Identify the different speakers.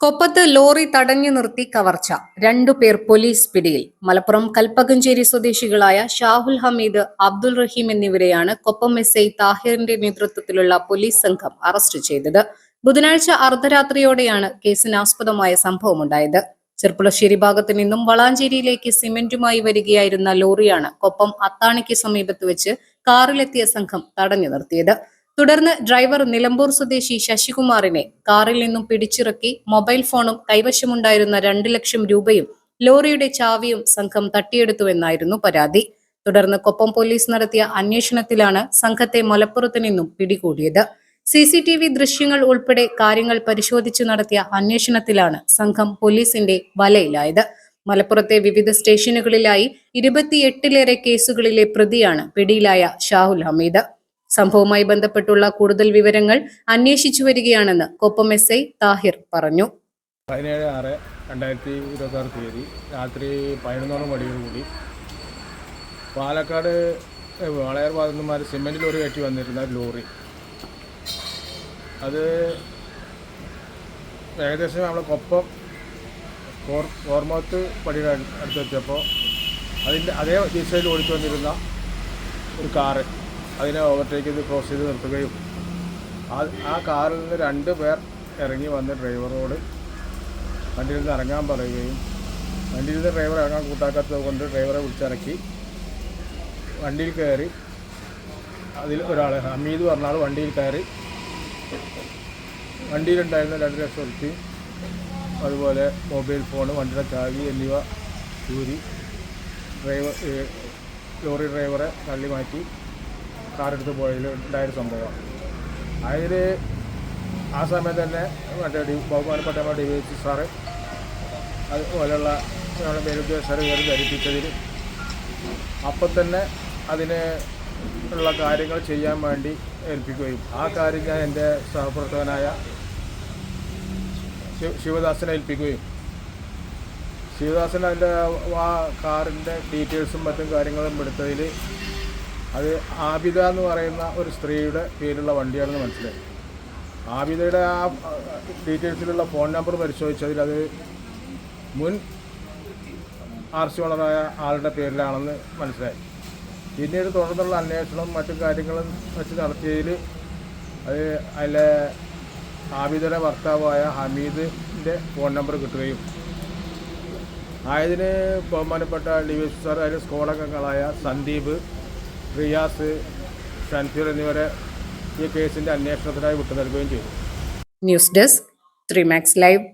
Speaker 1: കൊപ്പത്ത് lorry തടഞ്ഞു നിർത്തി കവർച്ച. 2 പേർ പോലീസ് പിടിയിൽ. മലപ്പുറം കൽപ്പകഞ്ചേരി സ്വദേശികളായ ഷാഹുൽ ഹമീദ്, അബ്ദുൾ റഹീം എന്നിവരെയാണ് കൊപ്പം എസ് ഐ താഹിറിന്റെ നേതൃത്വത്തിലുള്ള പോലീസ് സംഘം അറസ്റ്റ് ചെയ്തത്. ബുധനാഴ്ച അർദ്ധരാത്രിയോടെയാണ് കേസിനാസ്പദമായ സംഭവമുണ്ടായത്. ചെർപ്പുളശ്ശേരി ഭാഗത്തു നിന്നും വളാഞ്ചേരിയിലേക്ക് സിമന്റുമായി വരികയായിരുന്ന ലോറിയാണ് കൊപ്പം അത്താണിക്ക് സമീപത്ത് വെച്ച് കാറിലെത്തിയ സംഘം തടഞ്ഞു നിർത്തിയത്. തുടർന്ന് ഡ്രൈവർ നിലമ്പൂർ സ്വദേശി ശശികുമാറിനെ കാറിൽ നിന്നും പിടിച്ചിറക്കി മൊബൈൽ ഫോണും കൈവശമുണ്ടായിരുന്ന 2 ലക്ഷം രൂപയും ലോറിയുടെ ചാവിയും സംഘം തട്ടിയെടുത്തുവെന്നായിരുന്നു പരാതി. തുടർന്ന് കൊപ്പം പോലീസ് നടത്തിയ അന്വേഷണത്തിലാണ് സംഘത്തെ മലപ്പുറത്ത് നിന്നും പിടികൂടിയത്. CCTV ദൃശ്യങ്ങൾ ഉൾപ്പെടെ കാര്യങ്ങൾ പരിശോധിച്ചു നടത്തിയ അന്വേഷണത്തിലാണ് സംഘം പോലീസിന്റെ വലയിലായത്. മലപ്പുറത്തെ വിവിധ സ്റ്റേഷനുകളിലായി 28ലേറെ കേസുകളിലെ പ്രതിയാണ് പിടിയിലായ ഷാഹുൽ ഹമീദ്. സംഭവവുമായി ബന്ധപ്പെട്ടുള്ള കൂടുതൽ വിവരങ്ങൾ അന്വേഷിച്ചു വരികയാണെന്ന് കൊപ്പം എസ് ഐ താഹിർ പറഞ്ഞു.
Speaker 2: 17/6/2026 തീയതി രാത്രി 11 മണിയോടുകൂടി പാലക്കാട് വാളയാർ ഭാഗത്തുനിന്മാർ സിമെന്റ് ലോറി കയറ്റി വന്നിരുന്ന ലോറി അത് ഏകദേശം നമ്മളെ കൊപ്പം കോർമത്ത് പടിയുടെ അടുത്ത് വെച്ചപ്പോൾ അതിൻ്റെ അതേ ദിശയിൽ ഓടിച്ചു വന്നിരുന്ന ഒരു കാറ് അതിനെ ഓവർടേക്ക് ചെയ്ത് ക്രോസ് ചെയ്ത് നിർത്തുകയും ആ കാറിൽ നിന്ന് 2 പേർ ഇറങ്ങി വന്ന് ഡ്രൈവറോട് വണ്ടിയിൽ നിന്ന് ഇറങ്ങാൻ പറയുകയും വണ്ടിയിൽ നിന്ന് ഡ്രൈവർ ഇറങ്ങാൻ കൂട്ടാക്കാത്തത് കൊണ്ട് ഡ്രൈവറെ വിളിച്ചിറക്കി വണ്ടിയിൽ കയറി അതിൽ ഒരാൾ ഹമീദ് പറഞ്ഞ ആൾ വണ്ടിയിൽ കയറി വണ്ടിയിലുണ്ടായിരുന്ന 2 ലക്ഷം രൂപയും അതുപോലെ മൊബൈൽ ഫോണ്, വണ്ടിയുടെ ചാവി എന്നിവ ചൂരി ലോറി ഡ്രൈവറെ തള്ളി മാറ്റി കാറെടുത്ത് പോയതിൽ ഉണ്ടായൊരു സംഭവമാണ്. അതിൽ ആ സമയത്ത് തന്നെ ബഹുമാനപ്പെട്ട നമ്മുടെ DVSP സാറ് അതുപോലെയുള്ള ഞങ്ങളുടെ മേലുദ്യോഗസ്ഥരെ കയറി ധരിപ്പിച്ചതിൽ അപ്പം തന്നെ അതിന് ഉള്ള കാര്യങ്ങൾ ചെയ്യാൻ വേണ്ടി ഏൽപ്പിക്കുകയും ആ കാര്യം ഞാൻ എൻ്റെ സഹപ്രവർത്തകനായ ശിവദാസനെ ഏൽപ്പിക്കുകയും ശിവദാസൻ അതിൻ്റെ ആ കാറിൻ്റെ ഡീറ്റെയിൽസും മറ്റും കാര്യങ്ങളും എടുത്തതിൽ അത് ആബിദ എന്ന് പറയുന്ന ഒരു സ്ത്രീയുടെ പേരുള്ള വണ്ടിയാണെന്ന് മനസ്സിലായി. ആബിദയുടെ ആ ഡീറ്റെയിൽസിലുള്ള ഫോൺ നമ്പർ പരിശോധിച്ചതിൽ അത് മുൻ RC ഓണറായ ആളുടെ പേരിലാണെന്ന് മനസ്സിലായി. പിന്നീട് തുടർന്നുള്ള അന്വേഷണവും മറ്റും കാര്യങ്ങളും വെച്ച് നടത്തിയതിൽ അത് അതിലെ ആബിദയുടെ ഭർത്താവായ ഹമീദിൻ്റെ ഫോൺ നമ്പർ കിട്ടുകയും ആയതിന് ബഹുമാനപ്പെട്ട DVSP സാർ അതിൽ സ്ക്വാഡ് അംഗങ്ങളായ സന്ദീപ്, റിയാസ്, ഷൻഫീർ എന്നിവരെ ഈ കേസിന്റെ അന്വേഷണത്തിനായി വിട്ടു നൽകുകയും ചെയ്തു.
Speaker 1: News desk 3 Max Live.